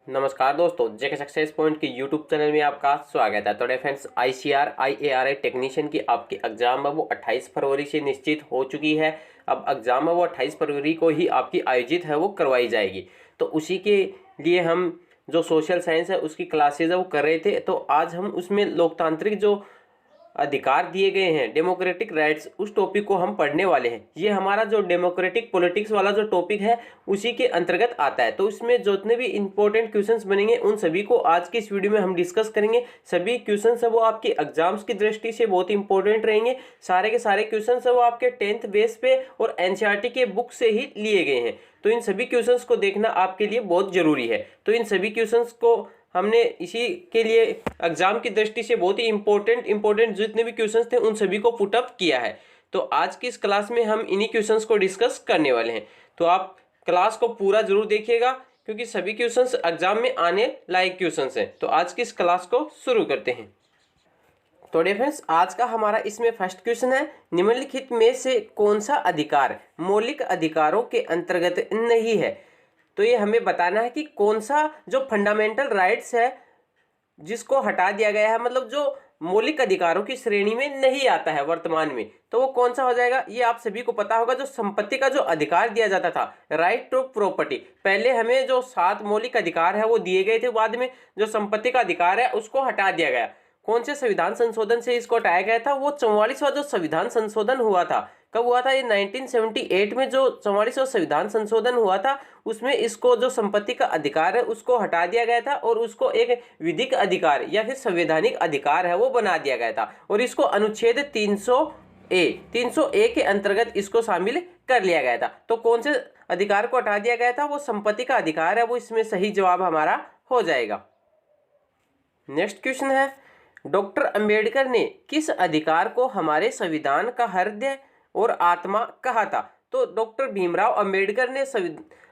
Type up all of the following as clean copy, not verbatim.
नमस्कार दोस्तों, जेके success point के यूट्यूब चैनल में आपका स्वागत है। तो फ्रेंड्स, ICAR IARA टेक्नीशियन की आपकी एग्जाम है वो 28 फरवरी से निश्चित हो चुकी है। अब एग्जाम है वो 28 फरवरी को ही आपकी आयोजित है वो करवाई जाएगी। तो उसी के लिए हम जो सोशल साइंस है उसकी क्लासेज है वो कर रहे थे। तो आज हम उसमें लोकतांत्रिक जो अधिकार दिए गए हैं, डेमोक्रेटिक राइट्स, उस टॉपिक को हम पढ़ने वाले हैं। ये हमारा जो डेमोक्रेटिक पॉलिटिक्स वाला जो टॉपिक है उसी के अंतर्गत आता है। तो इसमें जितने भी इंपॉर्टेंट क्वेश्चंस बनेंगे उन सभी को आज की इस वीडियो में हम डिस्कस करेंगे। सभी क्वेश्चंस है वो आपके एग्जाम्स की दृष्टि से बहुत इंपॉर्टेंट रहेंगे। सारे के सारे क्वेश्चंस है वो आपके 10th बेस पे और NCERT के बुक से ही लिए गए हैं। तो इन सभी क्वेश्चंस को देखना आपके लिए बहुत जरूरी है। तो इन सभी क्वेश्चंस को हमने इसी के लिए एग्जाम की दृष्टि से बहुत ही इंपॉर्टेंट जितने भी क्वेश्चंस थे उन सभी को पुटअप किया है। तो आज की इस क्लास में हम इन्हीं क्वेश्चंस को डिस्कस करने वाले हैं। तो आप क्लास को पूरा जरूर देखिएगा क्योंकि सभी क्वेश्चंस एग्जाम में आने लायक क्वेश्चंस हैं। तो आज की इस क्लास को शुरू करते हैं। तो फ्रेंड्स, आज का हमारा इसमें फर्स्ट क्वेश्चन है, निम्नलिखित में से कौन सा अधिकार मौलिक अधिकारों के अंतर्गत नहीं है। तो ये हमें बताना है कि कौन सा जो फंडामेंटल राइट्स है जिसको हटा दिया गया है, मतलब जो मौलिक अधिकारों की श्रेणी में नहीं आता है वर्तमान में, तो वो कौन सा हो जाएगा। ये आप सभी को पता होगा, जो संपत्ति का जो अधिकार दिया जाता था, राइट टू प्रॉपर्टी। पहले हमें जो 7 मौलिक अधिकार है वो दिए गए थे, बाद में जो संपत्ति का अधिकार है उसको हटा दिया गया। कौन से संविधान संशोधन से इसको हटाया गया था? वो 44वां जो संविधान संशोधन हुआ था। कब हुआ था? ये 1978 में जो 44वां संविधान संशोधन हुआ था उसमें इसको जो संपत्ति का अधिकार है उसको हटा दिया गया था और उसको एक विधिक अधिकार या फिर संवैधानिक अधिकार है वो बना दिया गया था। और इसको अनुच्छेद 300A के अंतर्गत इसको शामिल कर लिया गया था। तो कौन से अधिकार को हटा दिया गया था? वो संपत्ति का अधिकार है, वो इसमें सही जवाब हमारा हो जाएगा। नेक्स्ट क्वेश्चन है, डॉक्टर अंबेडकर ने किस अधिकार को हमारे संविधान का हृदय और आत्मा कहा था? तो डॉक्टर भीमराव अंबेडकर ने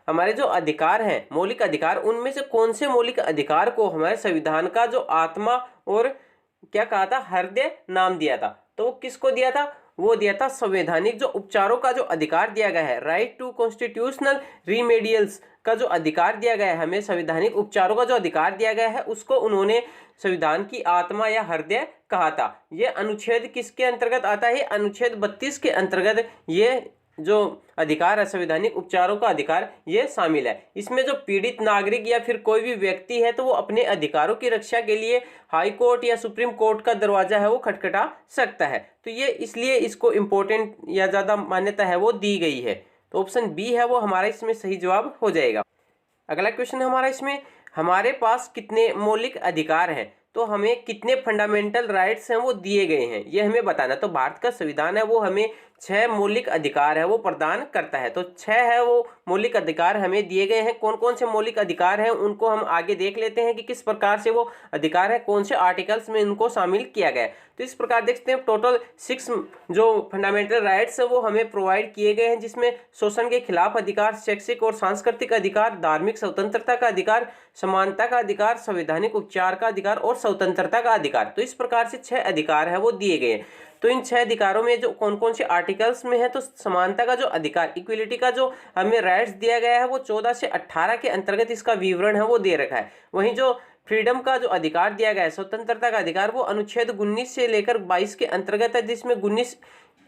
हमारे जो अधिकार हैं, मौलिक अधिकार, उनमें से कौन से मौलिक अधिकार को हमारे संविधान का जो आत्मा और क्या कहा था, हृदय नाम दिया था? तो वो किसको दिया था? वो दिया था संवैधानिक जो उपचारों का जो अधिकार दिया गया है, राइट टू कॉन्स्टिट्यूशनल रिमेडियल्स का जो अधिकार दिया गया है, हमें संवैधानिक उपचारों का जो अधिकार दिया गया है उसको उन्होंने संविधान की आत्मा या हृदय कहा था। ये अनुच्छेद किसके अंतर्गत आता है? अनुच्छेद 32 के अंतर्गत ये जो अधिकार है, संवैधानिक उपचारों का अधिकार, ये शामिल है। इसमें जो पीड़ित नागरिक या फिर कोई भी व्यक्ति है तो वो अपने अधिकारों की रक्षा के लिए हाई कोर्ट या सुप्रीम कोर्ट का दरवाजा है वो खटखटा सकता है। तो ये इसलिए इसको इम्पोर्टेंट या ज्यादा मान्यता है वो दी गई है। तो ऑप्शन बी है वो हमारा इसमें सही जवाब हो जाएगा। अगला क्वेश्चन है हमारा इसमें, हमारे पास कितने मौलिक अधिकार हैं? तो हमें कितने फंडामेंटल राइट्स हैं वो दिए गए हैं, ये हमें बताना। तो भारत का संविधान है वो हमें 6 मौलिक अधिकार है वो प्रदान करता है। तो 6 है वो मौलिक अधिकार हमें दिए गए हैं। कौन कौन से मौलिक अधिकार हैं उनको हम आगे देख लेते हैं कि किस प्रकार से वो अधिकार है, कौन से आर्टिकल्स में इनको शामिल किया गया है। तो इस प्रकार देखते हैं, टोटल 6 जो फंडामेंटल राइट्स है वो हमें प्रोवाइड किए गए हैं, जिसमें शोषण के खिलाफ अधिकार, शैक्षिक और सांस्कृतिक अधिकार, धार्मिक स्वतंत्रता का अधिकार, समानता का अधिकार, संवैधानिक उपचार का अधिकार और स्वतंत्रता का अधिकार। तो इस प्रकार से 6 अधिकार है वो दिए गए हैं। तो इन 6 अधिकारों में जो कौन कौन से आर्टिकल्स में है, तो समानता का जो अधिकार, इक्विलिटी का जो हमें राइट्स दिया गया है वो 14 से 18 के अंतर्गत इसका विवरण है वो दे रखा है। वहीं जो फ्रीडम का जो अधिकार दिया गया है, स्वतंत्रता का अधिकार, वो अनुच्छेद 19 से लेकर 22 के अंतर्गत है, जिसमें 19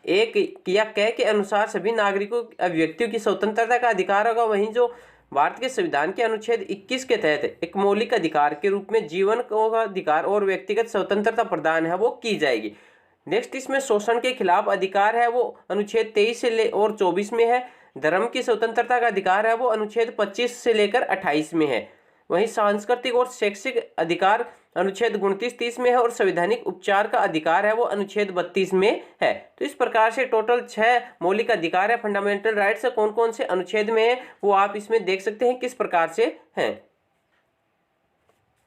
एक या क के अनुसार सभी नागरिकों व्यक्तियों की स्वतंत्रता का अधिकार होगा। वहीं जो भारत के संविधान के अनुच्छेद 21 के तहत एक मौलिक अधिकार के रूप में जीवन का अधिकार और व्यक्तिगत स्वतंत्रता प्रदान है वो की जाएगी। नेक्स्ट इसमें शोषण के खिलाफ अधिकार है वो अनुच्छेद 23 से और 24 में है। धर्म की स्वतंत्रता का अधिकार है वो अनुच्छेद 25 से लेकर 28 में है। वहीं सांस्कृतिक और शैक्षिक अधिकार अनुच्छेद 29-30 में है और संवैधानिक उपचार का अधिकार है वो अनुच्छेद 32 में है। तो इस प्रकार से टोटल 6 मौलिक अधिकार है, फंडामेंटल राइट्स है, कौन कौन से अनुच्छेद में है वो आप इसमें देख सकते हैं किस प्रकार से हैं।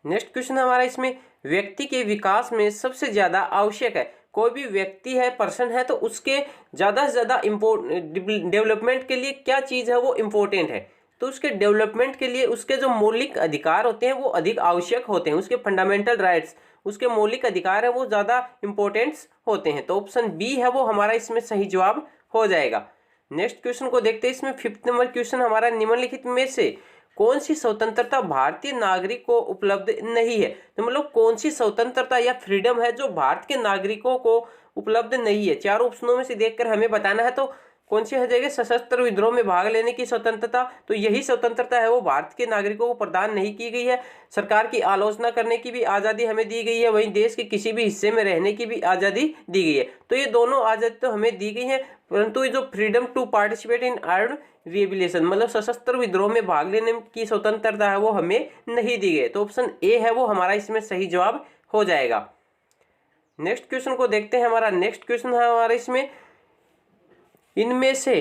नेक्स्ट क्वेश्चन हमारा इसमें, व्यक्ति के विकास में सबसे ज्यादा आवश्यक है, कोई भी व्यक्ति है, पर्सन है, तो उसके ज्यादा से ज्यादा डेवलपमेंट के लिए क्या चीज है वो इम्पोर्टेंट है? तो उसके डेवलपमेंट के लिए उसके जो मौलिक अधिकार होते हैं वो अधिक आवश्यक होते हैं। उसके फंडामेंटल राइट्स, उसके मौलिक अधिकार है वो ज्यादा इंपॉर्टेंट्स होते हैं। तो ऑप्शन बी है वो हमारा इसमें सही जवाब हो जाएगा। नेक्स्ट क्वेश्चन को देखते हैं। इसमें 5th नंबर क्वेश्चन हमारा, निम्नलिखित में से कौन सी स्वतंत्रता भारतीय नागरिक को उपलब्ध नहीं है। तो मतलब कौन सी स्वतंत्रता या फ्रीडम है जो भारत के नागरिकों को उपलब्ध नहीं है। चार ऑप्शनों में से देखकर हमें बताना है। तो कौन सी हो जाएगी, सशस्त्र विद्रोह में भाग लेने की स्वतंत्रता, तो यही स्वतंत्रता है वो भारत के नागरिकों को प्रदान नहीं की गई है। सरकार की आलोचना करने की भी आज़ादी हमें दी गई है, वहीं देश के किसी भी हिस्से में रहने की भी आज़ादी दी गई है। तो ये दोनों आज़ादी तो हमें दी गई है, परंतु ये जो freedom to participate in armed rebellion मतलब सशस्त्र विद्रोह में भाग लेने की स्वतंत्रता है वो हमें नहीं दी गई। तो ऑप्शन ए है वो हमारा इसमें सही जवाब हो जाएगा। नेक्स्ट क्वेश्चन को देखते हैं। हमारा नेक्स्ट क्वेश्चन है हमारा इसमें, इनमें से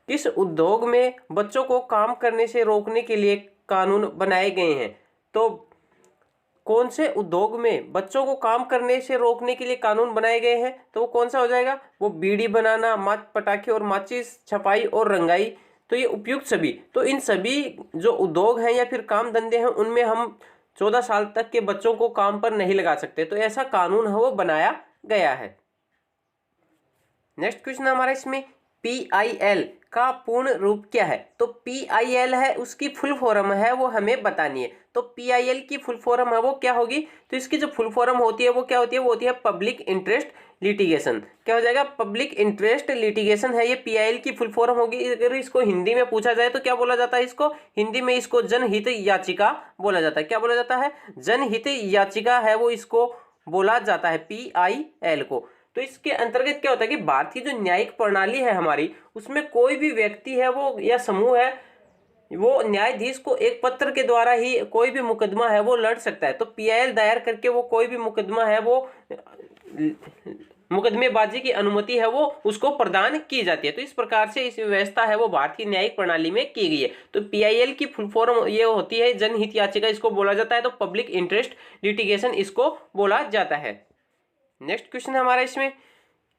किस उद्योग में बच्चों को काम करने से रोकने के लिए कानून बनाए गए हैं। तो कौन से उद्योग में बच्चों को काम करने से रोकने के लिए कानून बनाए गए हैं, तो वो कौन सा हो जाएगा, वो बीड़ी बनाना, पटाखे और माचिस, छपाई और रंगाई। तो ये उपयुक्त सभी, तो इन सभी जो उद्योग हैं या फिर काम धंधे हैं उनमें हम 14 साल तक के बच्चों को काम पर नहीं लगा सकते। तो ऐसा कानून है वो बनाया गया है। नेक्स्ट क्वेश्चन हमारा इसमें, PIL का पूर्ण रूप क्या है। तो PIL है उसकी फुल फॉर्म है वो हमें बतानी है। तो PIL की फुल फॉर्म है वो क्या होगी, तो इसकी जो फुल फॉर्म होती है वो क्या होती है, वो होती है पब्लिक इंटरेस्ट लिटिगेशन। क्या हो जाएगा, पब्लिक इंटरेस्ट लिटिगेशन है ये PIL की फुल फॉर्म होगी। अगर इसको हिंदी में पूछा जाए तो क्या बोला जाता है, इसको हिंदी में इसको जनहित याचिका बोला जाता है। क्या बोला जाता है, जनहित याचिका है वो इसको बोला जाता है PIL को। तो इसके अंतर्गत क्या होता है कि भारतीय जो न्यायिक प्रणाली है हमारी, उसमें कोई भी व्यक्ति है वो या समूह है वो न्यायाधीश को एक पत्र के द्वारा ही कोई भी मुकदमा है वो लड़ सकता है। तो PIL दायर करके वो कोई भी मुकदमा है वो मुकदमेबाजी की अनुमति है वो उसको प्रदान की जाती है। तो इस प्रकार से इस व्यवस्था है वो भारतीय न्यायिक प्रणाली में की गई है। तो PIL की फुल फॉर्म ये होती है जनहित याचिका इसको बोला जाता है। तो पब्लिक इंटरेस्ट लिटिगेशन इसको बोला जाता है। नेक्स्ट क्वेश्चन है हमारा इसमें,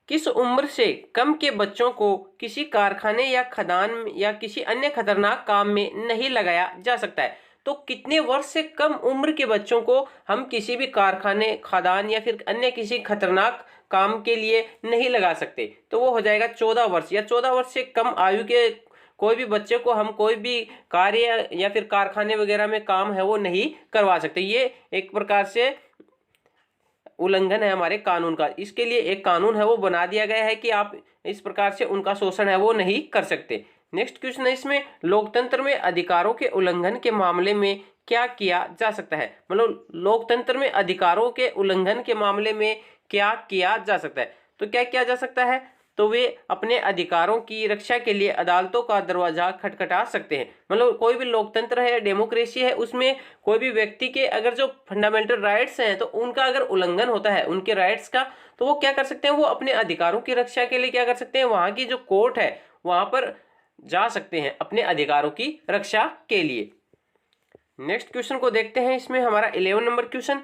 किस उम्र से कम के बच्चों को किसी कारखाने या खदान या किसी अन्य खतरनाक काम में नहीं लगाया जा सकता है। तो कितने वर्ष से कम उम्र के बच्चों को हम किसी भी कारखाने, खदान या फिर अन्य किसी खतरनाक काम के लिए नहीं लगा सकते। तो वो हो जाएगा 14 वर्ष, या 14 वर्ष से कम आयु के कोई भी बच्चे को हम कोई भी कार्य या फिर कारखाने वगैरह में काम है वो नहीं करवा सकते। ये एक प्रकार से उल्लंघन है हमारे कानून का। इसके लिए एक कानून है वो बना दिया गया है कि आप इस प्रकार से उनका शोषण है वो नहीं कर सकते। नेक्स्ट क्वेश्चन है इसमें, लोकतंत्र में अधिकारों के उल्लंघन के मामले में क्या किया जा सकता है। मतलब लोकतंत्र में अधिकारों के उल्लंघन के मामले में क्या किया जा सकता है। तो क्या किया जा सकता है, तो वे अपने अधिकारों की रक्षा के लिए अदालतों का दरवाजा खटखटा सकते हैं। मतलब कोई भी लोकतंत्र है, डेमोक्रेसी है, उसमें कोई भी व्यक्ति के अगर जो फंडामेंटल राइट्स हैं तो उनका अगर उल्लंघन होता है उनके राइट्स का, तो वो क्या कर सकते हैं, वो अपने अधिकारों की रक्षा के लिए क्या कर सकते हैं, वहाँ की जो कोर्ट है वहाँ पर जा सकते हैं अपने अधिकारों की रक्षा के लिए। नेक्स्ट क्वेश्चन को देखते हैं। इसमें हमारा 11 नंबर क्वेश्चन,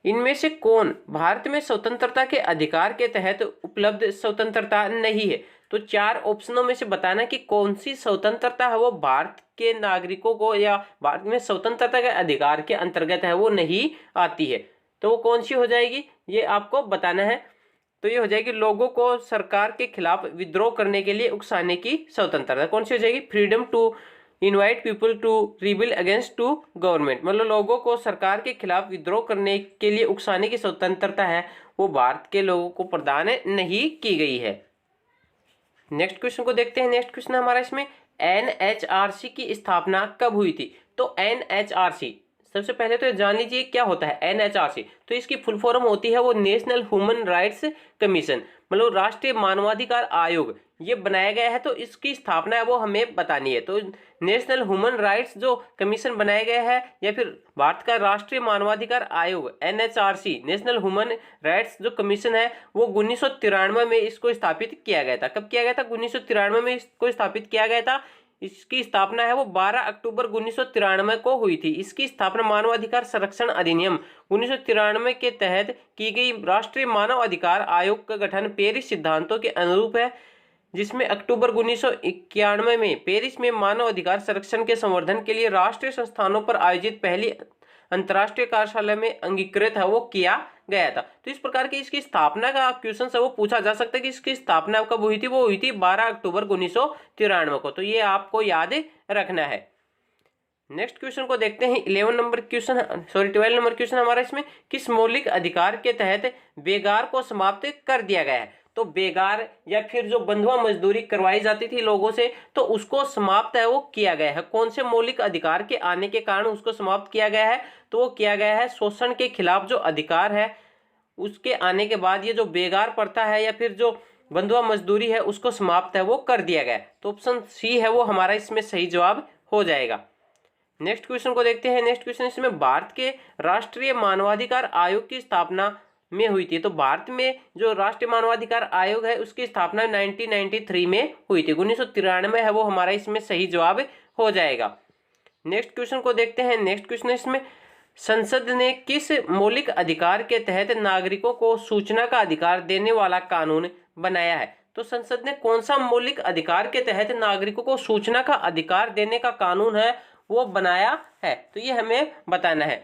इनमें से कौन भारत में स्वतंत्रता के अधिकार के तहत उपलब्ध स्वतंत्रता नहीं है। तो चार ऑप्शनों में से बताना कि कौन सी स्वतंत्रता है वो भारत के नागरिकों को या भारत में स्वतंत्रता के अधिकार के अंतर्गत है वो नहीं आती है। तो वो कौन सी हो जाएगी ये आपको बताना है। तो ये हो जाएगी लोगों को सरकार के खिलाफ विद्रोह करने के लिए उकसाने की स्वतंत्रता। कौन सी हो जाएगी, freedom to invite people to rebel against to government. मतलब लोगों को सरकार के खिलाफ विद्रोह करने के लिए उकसाने की स्वतंत्रता है वो भारत के लोगों को प्रदान नहीं की गई है। नेक्स्ट क्वेश्चन को देखते हैं। नेक्स्ट क्वेश्चन हमारा इसमें, NHRC की स्थापना कब हुई थी। तो NHRC सबसे पहले तो जान लीजिए क्या होता है NHRC। तो इसकी फुल फॉर्म होती है वो नेशनल ह्यूमन राइट्स कमीशन, मतलब राष्ट्रीय मानवाधिकार आयोग ये बनाया गया है। तो इसकी स्थापना है वो हमें बतानी है। तो नेशनल ह्यूमन राइट्स जो कमीशन बनाया गया है या फिर भारत का राष्ट्रीय मानवाधिकार आयोग NHRC नेशनल ह्यूमन राइट्स जो कमीशन है वो 1993 में इसको स्थापित किया गया था। कब किया गया था, 1993 में इसको स्थापित किया गया था। इसकी स्थापना है वो 12 अक्टूबर 1993 को हुई थी। इसकी स्थापना मानवाधिकार संरक्षण अधिनियम 1993 के तहत की गई। राष्ट्रीय मानव अधिकार आयोग का गठन पेरिस सिद्धांतों के अनुरूप है, जिसमें अक्टूबर 1991 में पेरिस में मानव अधिकार संरक्षण के संवर्धन के लिए राष्ट्रीय संस्थानों पर आयोजित पहली अंतर्राष्ट्रीय कार्यशाला में अंगीकृत है वो किया गया था। तो इस प्रकार की इसकी स्थापना का क्वेश्चन है वो पूछा जा सकता है कि इसकी स्थापना कब हुई थी। वो हुई थी 12 अक्टूबर 1993 को। तो ये आपको याद रखना है। नेक्स्ट क्वेश्चन को देखते हैं। 12 नंबर क्वेश्चन हमारा इसमें किस मौलिक अधिकार के तहत बेगार को समाप्त कर दिया गया है। तो बेगार या फिर जो बंधुआ मजदूरी करवाई जाती थी लोगों से, तो उसको समाप्त है वो किया गया है। कौन से मौलिक अधिकार के आने के कारण उसको समाप्त किया गया है, तो वो किया गया है शोषण के खिलाफ जो अधिकार है उसके आने के बाद ये जो बेगार प्रथा है या फिर जो बंधुआ मजदूरी है उसको समाप्त है वो कर दिया गया। तो ऑप्शन सी है वो हमारा इसमें सही जवाब हो जाएगा। नेक्स्ट क्वेश्चन को देखते हैं। नेक्स्ट क्वेश्चन इसमें भारत के राष्ट्रीय मानवाधिकार आयोग की स्थापना में हुई थी। तो भारत में जो राष्ट्रीय मानवाधिकार आयोग है उसकी स्थापना 1993 में हुई थी। 1993 है वो हमारा इसमें सही जवाब हो जाएगा। नेक्स्ट क्वेश्चन को देखते हैं। नेक्स्ट क्वेश्चन इसमें संसद ने किस मौलिक अधिकार के तहत नागरिकों को सूचना का अधिकार देने वाला कानून बनाया है। तो संसद ने कौन सा मौलिक अधिकार के तहत नागरिकों को सूचना का अधिकार देने का कानून है वो बनाया है, तो ये हमें बताना है।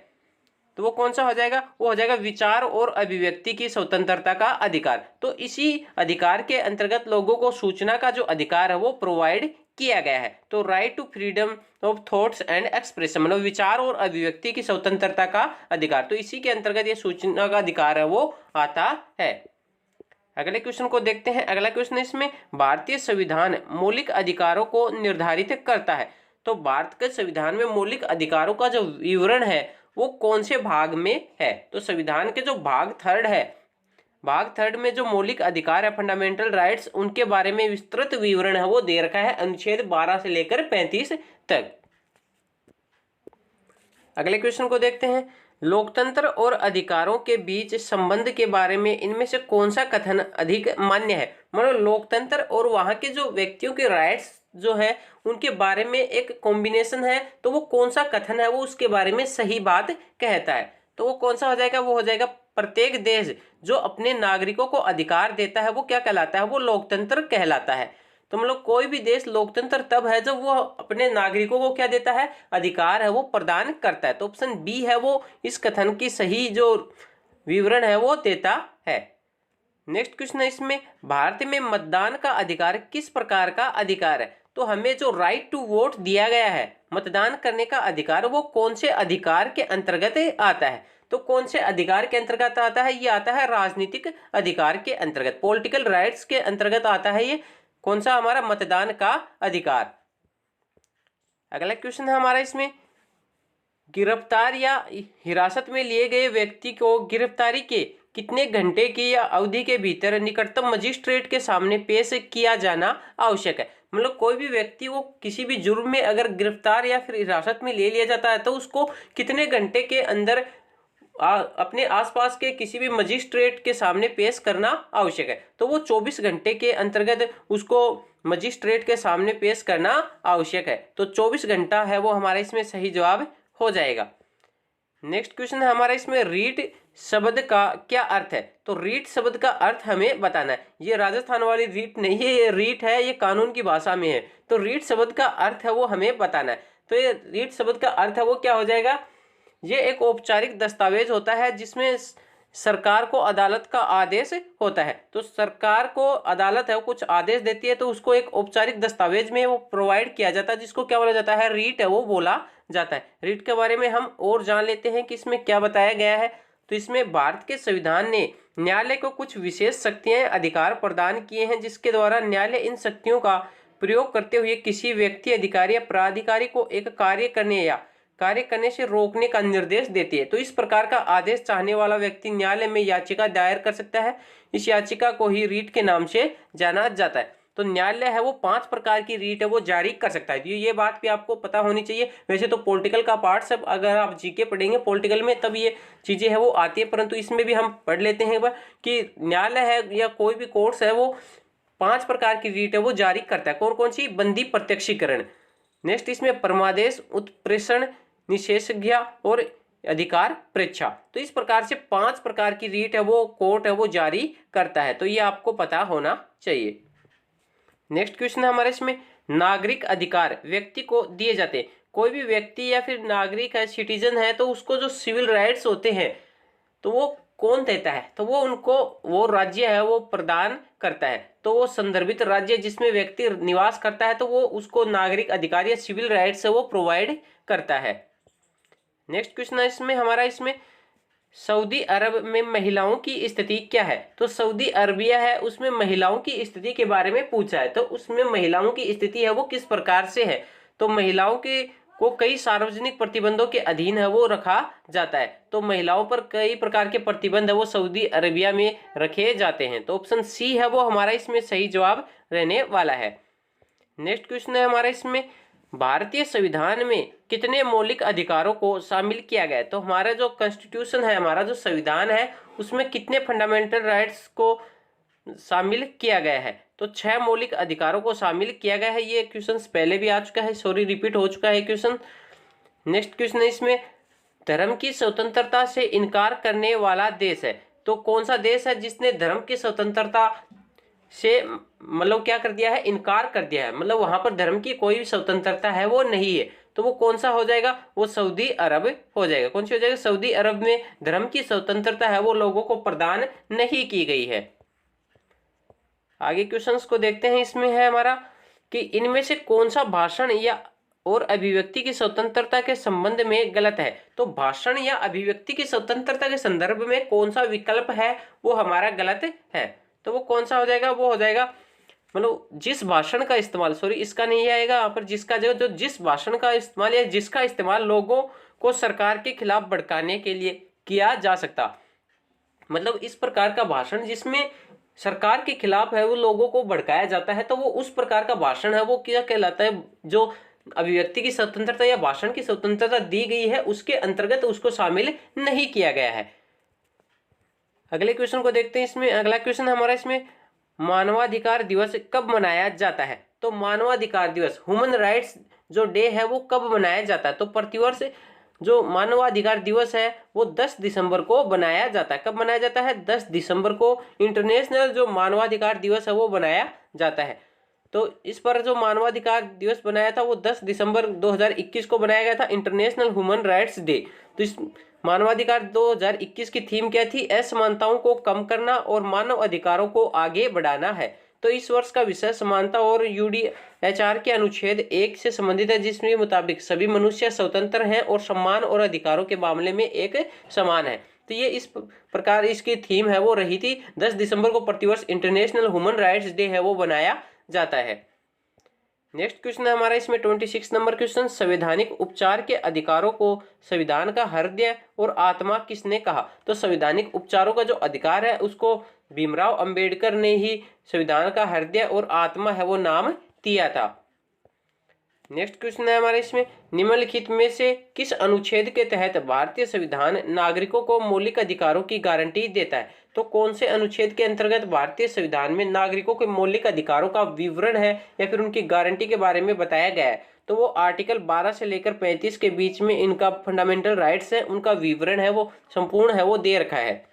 तो वो कौन सा हो जाएगा, वो हो जाएगा विचार और अभिव्यक्ति की स्वतंत्रता का अधिकार। तो इसी अधिकार के अंतर्गत लोगों को सूचना का जो अधिकार है वो प्रोवाइड किया गया है। तो right to freedom of thoughts and expression, मतलब विचार और अभिव्यक्ति की स्वतंत्रता का अधिकार, तो इसी के अंतर्गत ये सूचना का अधिकार है वो आता है। अगले क्वेश्चन को देखते हैं। अगला क्वेश्चन इसमें भारतीय संविधान मौलिक अधिकारों को निर्धारित करता है। तो भारत के संविधान में मौलिक अधिकारों का जो विवरण है वो कौन से भाग में है। तो संविधान के जो भाग थर्ड है, भाग थर्ड में जो मौलिक अधिकार है फंडामेंटल राइट्स, उनके बारे में विस्तृत विवरण है वो दे रखा है अनुच्छेद 12 से लेकर 35 तक। अगले क्वेश्चन को देखते हैं। लोकतंत्र और अधिकारों के बीच संबंध के बारे में इनमें से कौन सा कथन अधिक मान्य है। मतलब लोकतंत्र और वहां के जो व्यक्तियों के राइट्स जो है उनके बारे में एक कॉम्बिनेशन है, तो वो कौन सा कथन है वो उसके बारे में सही बात कहता है। तो वो कौन सा हो जाएगा, वो हो जाएगा प्रत्येक देश जो अपने नागरिकों को अधिकार देता है वो क्या कहलाता है, वो लोकतंत्र कहलाता है। तो मतलब कोई भी देश लोकतंत्र तब है जब वो अपने नागरिकों को क्या देता है, अधिकार है वो प्रदान करता है। तो ऑप्शन बी है वो इस कथन की सही जो विवरण है वो देता है। नेक्स्ट क्वेश्चन है इसमें भारत में मतदान का अधिकार किस प्रकार का अधिकार है। तो हमें जो राइट टू वोट दिया गया है, मतदान करने का अधिकार, वो कौन से अधिकार के अंतर्गत आता है। तो कौन से अधिकार के अंतर्गत आता है, ये आता है राजनीतिक अधिकार के अंतर्गत, पॉलिटिकल राइट्स के अंतर्गत आता है ये कौन सा हमारा मतदान का अधिकार। अगला क्वेश्चन है हमारा इसमें गिरफ्तार या हिरासत में लिए गए व्यक्ति को गिरफ्तारी के कितने घंटे की या अवधि के भीतर निकटतम मजिस्ट्रेट के सामने पेश किया जाना आवश्यक है। मतलब कोई भी व्यक्ति को किसी भी जुर्म में अगर गिरफ्तार या फिर हिरासत में ले लिया जाता है तो उसको कितने घंटे के अंदर अपने आसपास के किसी भी मजिस्ट्रेट के सामने पेश करना आवश्यक है। तो वो 24 घंटे के अंतर्गत उसको मजिस्ट्रेट के सामने पेश करना आवश्यक है। तो 24 घंटा है वो हमारा इसमें सही जवाब हो जाएगा। नेक्स्ट क्वेश्चन है हमारा इसमें रीट शब्द का क्या अर्थ है। तो रीट शब्द का अर्थ हमें बताना है। ये राजस्थान वाली रीट नहीं है, ये रीट है, ये कानून की भाषा में है। तो रीट शब्द का अर्थ है वो हमें बताना है। तो ये रीट शब्द का अर्थ है वो क्या हो जाएगा, ये एक औपचारिक दस्तावेज होता है जिसमें सरकार को अदालत का आदेश होता है। तो सरकार को अदालत है वो कुछ आदेश देती है तो उसको एक औपचारिक दस्तावेज में वो प्रोवाइड किया जाता है जिसको क्या बोला जाता है, रीट है वो बोला जाता है। रीट के बारे में हम और जान लेते हैं कि इसमें क्या बताया गया है। तो इसमें भारत के संविधान ने न्यायालय को कुछ विशेष शक्तियां अधिकार प्रदान किए हैं जिसके द्वारा न्यायालय इन शक्तियों का प्रयोग करते हुए किसी व्यक्ति, अधिकारी या प्राधिकारी को एक कार्य करने से रोकने का निर्देश देती है। तो इस प्रकार का आदेश चाहने वाला व्यक्ति न्यायालय में याचिका दायर कर सकता है। इस याचिका को ही रीट के नाम से जाना जाता है। तो न्यायालय है वो 5 प्रकार की रीट है वो जारी कर सकता है। ये बात भी आपको पता होनी चाहिए। वैसे तो पॉलिटिकल का पार्ट सब अगर आप जीके पढ़ेंगे पॉलिटिकल में तब ये चीजें है वो आती है, परंतु इसमें भी हम पढ़ लेते हैं कि न्यायालय है या कोई भी कोर्ट्स है वो 5 प्रकार की रीट है वो जारी करता है। कौन कौन सी, बंदी प्रत्यक्षीकरण, नेक्स्ट इसमें परमादेश, उत्प्रेषण, निषेधाज्ञा और अधिकार परीक्षा। तो इस प्रकार से 5 प्रकार की रीट है वो कोर्ट है वो जारी करता है। तो ये आपको पता होना चाहिए। नेक्स्ट क्वेश्चन है हमारे इसमें नागरिक अधिकार व्यक्ति को दिए जाते हैं। कोई भी व्यक्ति या फिर नागरिक है, सिटीजन है, तो उसको जो सिविल राइट्स होते हैं तो वो कौन देता है, तो वो उनको वो राज्य है वो प्रदान करता है। तो वो संदर्भित राज्य जिसमें व्यक्ति निवास करता है तो वो उसको नागरिक अधिकार या सिविल राइट्स है वो प्रोवाइड करता है। नेक्स्ट क्वेश्चन है इसमें हमारा, इसमें सऊदी अरब में महिलाओं की स्थिति क्या है। तो सऊदी अरबिया है उसमें महिलाओं की स्थिति के बारे में पूछा है। तो उसमें महिलाओं की स्थिति है वो किस प्रकार से है। तो महिलाओं के को कई सार्वजनिक प्रतिबंधों के अधीन है वो रखा जाता है। तो महिलाओं पर कई प्रकार के प्रतिबंध है वो सऊदी अरबिया में रखे जाते हैं। तो ऑप्शन सी है वो हमारा इसमें सही जवाब रहने वाला है। नेक्स्ट क्वेश्चन है हमारा इसमें, भारतीय संविधान में कितने मौलिक अधिकारों को शामिल किया गया है। तो हमारा जो कॉन्स्टिट्यूशन है, हमारा जो संविधान है, उसमें कितने फंडामेंटल राइट्स को शामिल किया गया है। तो 6 मौलिक अधिकारों को शामिल किया गया है। ये क्वेश्चन पहले भी आ चुका है, सॉरी रिपीट हो चुका है क्वेश्चन। नेक्स्ट क्वेश्चन है इसमें, धर्म की स्वतंत्रता से इनकार करने वाला देश है। तो कौन सा देश है जिसने धर्म की स्वतंत्रता से मतलब क्या कर दिया है, इनकार कर दिया है, मतलब वहां पर धर्म की कोई स्वतंत्रता है वो नहीं है। तो वो कौन सा हो जाएगा, वो सऊदी अरब हो जाएगा। कौन सी हो जाएगा, सऊदी अरब में धर्म की स्वतंत्रता है वो लोगों को प्रदान नहीं की गई है। आगे क्वेश्चंस को देखते हैं। इसमें है हमारा कि इनमें से कौन सा भाषण या और अभिव्यक्ति की स्वतंत्रता के संबंध में गलत है। तो भाषण या अभिव्यक्ति की स्वतंत्रता के संदर्भ में कौन सा विकल्प है वो हमारा गलत है। तो वो कौन सा हो जाएगा, वो हो जाएगा मतलब जिस भाषण का इस्तेमाल, सॉरी इसका नहीं आएगा यहाँ पर, जिसका जगह जो जिस भाषण का इस्तेमाल या जिसका इस्तेमाल लोगों को सरकार के खिलाफ भड़काने के लिए किया जा सकता, मतलब इस प्रकार का भाषण जिसमें सरकार के खिलाफ है वो लोगों को भड़काया जाता है, तो वो उस प्रकार का भाषण है वो क्या कहलाता है, जो अभिव्यक्ति की स्वतंत्रता या भाषण की स्वतंत्रता दी गई है उसके अंतर्गत उसको शामिल नहीं किया गया है। अगले क्वेश्चन को देखते हैं। इसमें अगला क्वेश्चन हमारा इसमें, मानवाधिकार दिवस कब मनाया जाता है। तो मानवाधिकार दिवस, ह्यूमन राइट्स जो डे है वो कब मनाया जाता है। तो प्रतिवर्ष जो मानवाधिकार दिवस है वो 10 दिसंबर को बनाया जाता है। कब बनाया जाता है, 10 दिसंबर को इंटरनेशनल जो मानवाधिकार दिवस है वो बनाया जाता है। तो इस पर जो मानवाधिकार दिवस बनाया था वो 10 दिसंबर 2021 को बनाया गया था, इंटरनेशनल ह्यूमन राइट्स डे। तो इस मानवाधिकार 2021 की थीम क्या थी, असमानताओं को कम करना और मानव अधिकारों को आगे बढ़ाना है। तो इस वर्ष का विषय समानता और यूडीएचआर के अनुच्छेद 1 से संबंधित है, जिसमें मुताबिक सभी मनुष्य स्वतंत्र हैं और सम्मान और अधिकारों के मामले में एक समान है। तो ये इस प्रकार इसकी थीम है वो रही थी। 10 दिसंबर को प्रतिवर्ष इंटरनेशनल ह्यूमन राइट्स डे है वो बनाया जाता है। नेक्स्ट क्वेश्चन है हमारा इसमें 26 नंबर क्वेश्चन, संवैधानिक उपचार के अधिकारों को संविधान का हृदय और आत्मा किसने कहा। तो संवैधानिक उपचारों का जो अधिकार है उसको भीमराव अंबेडकर ने ही संविधान का हृदय और आत्मा है वो नाम दिया था। नेक्स्ट क्वेश्चन है हमारे इसमें, निम्नलिखित में से किस अनुच्छेद के तहत भारतीय संविधान नागरिकों को मौलिक अधिकारों की गारंटी देता है। तो कौन से अनुच्छेद के अंतर्गत भारतीय संविधान में नागरिकों के मौलिक अधिकारों का विवरण है या फिर उनकी गारंटी के बारे में बताया गया है। तो वो आर्टिकल 12 से लेकर 35 के बीच में इनका फंडामेंटल राइट्स है उनका विवरण है वो संपूर्ण है वो दे रखा है।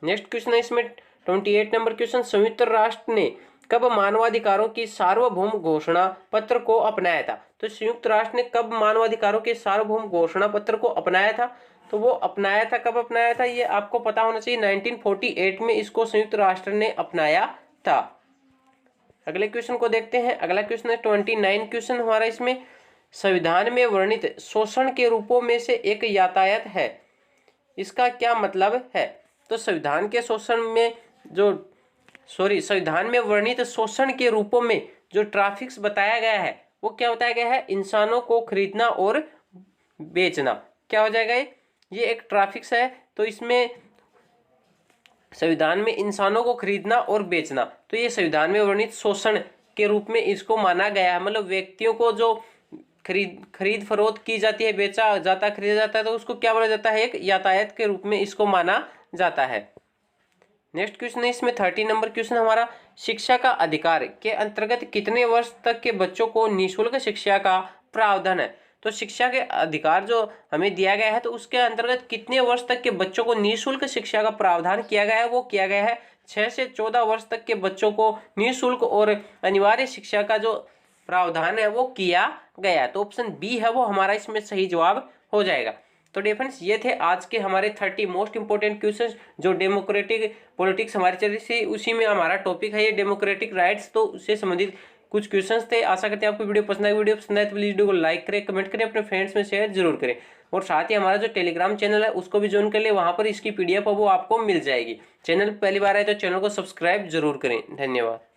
नेक्स्ट क्वेश्चन है इसमें 28 नंबर क्वेश्चन, संयुक्त राष्ट्र ने कब मानवाधिकारों की सार्वभौम घोषणा पत्र को अपनाया था। तो संयुक्त राष्ट्र ने कब मानवाधिकारों के सार्वभौम घोषणा पत्र को अपनाया था। तो वो अपनाया था, कब अपनाया था ये आपको पता होना चाहिए, 1948 में इसको संयुक्त राष्ट्र ने अपनाया था। अगले क्वेश्चन को देखते हैं। अगला क्वेश्चन है 29 क्वेश्चन हमारा इसमें, संविधान में वर्णित शोषण के रूपों में से एक यातायात है, इसका क्या मतलब है। तो संविधान के शोषण में संविधान में वर्णित शोषण के रूपों में जो ट्रैफिक्स बताया गया है वो क्या बताया गया है, इंसानों को खरीदना और बेचना। क्या हो जाएगा ये एक ट्रैफिक्स है। तो इसमें संविधान में इंसानों को खरीदना और बेचना, तो ये संविधान में वर्णित शोषण के रूप में इसको माना गया है। मतलब व्यक्तियों को जो खरीद फरोख्त की जाती है, बेचा जाता खरीदा जाता है, तो उसको क्या बोला जाता है, एक यातायात के रूप में इसको माना जाता है। नेक्स्ट क्वेश्चन है इसमें 30 नंबर क्वेश्चन हमारा, शिक्षा का अधिकार के अंतर्गत कितने वर्ष तक के बच्चों को निःशुल्क शिक्षा का प्रावधान है। तो शिक्षा के अधिकार जो हमें दिया गया है तो उसके अंतर्गत कितने वर्ष तक के बच्चों को निःशुल्क शिक्षा का प्रावधान किया गया है, वो किया गया है 6 से 14 वर्ष तक के बच्चों को निःशुल्क और अनिवार्य शिक्षा का जो प्रावधान है वो किया गया। तो ऑप्शन बी है वो हमारा इसमें सही जवाब हो जाएगा। तो डियर फ्रेंड्स ये थे आज के हमारे 30 मोस्ट इंपोर्टेंट क्वेश्चंस जो डेमोक्रेटिक पॉलिटिक्स हमारी चल रही थी, उसी में हमारा टॉपिक है ये डेमोक्रेटिक राइट्स। तो उससे संबंधित कुछ क्वेश्चंस थे। आशा करते हैं आपको वीडियो पसंद आए। वीडियो पसंद आए तो प्लीज वीडियो को लाइक करें, कमेंट करें, अपने फ्रेंड्स में शेयर जरूर करें और साथ ही हमारा जो टेलीग्राम चैनल है उसको भी ज्वाइन कर ले, वहां पर इसकी PDF है वो आपको मिल जाएगी। चैनल पहली बार आए तो चैनल को सब्सक्राइब जरूर करें। धन्यवाद।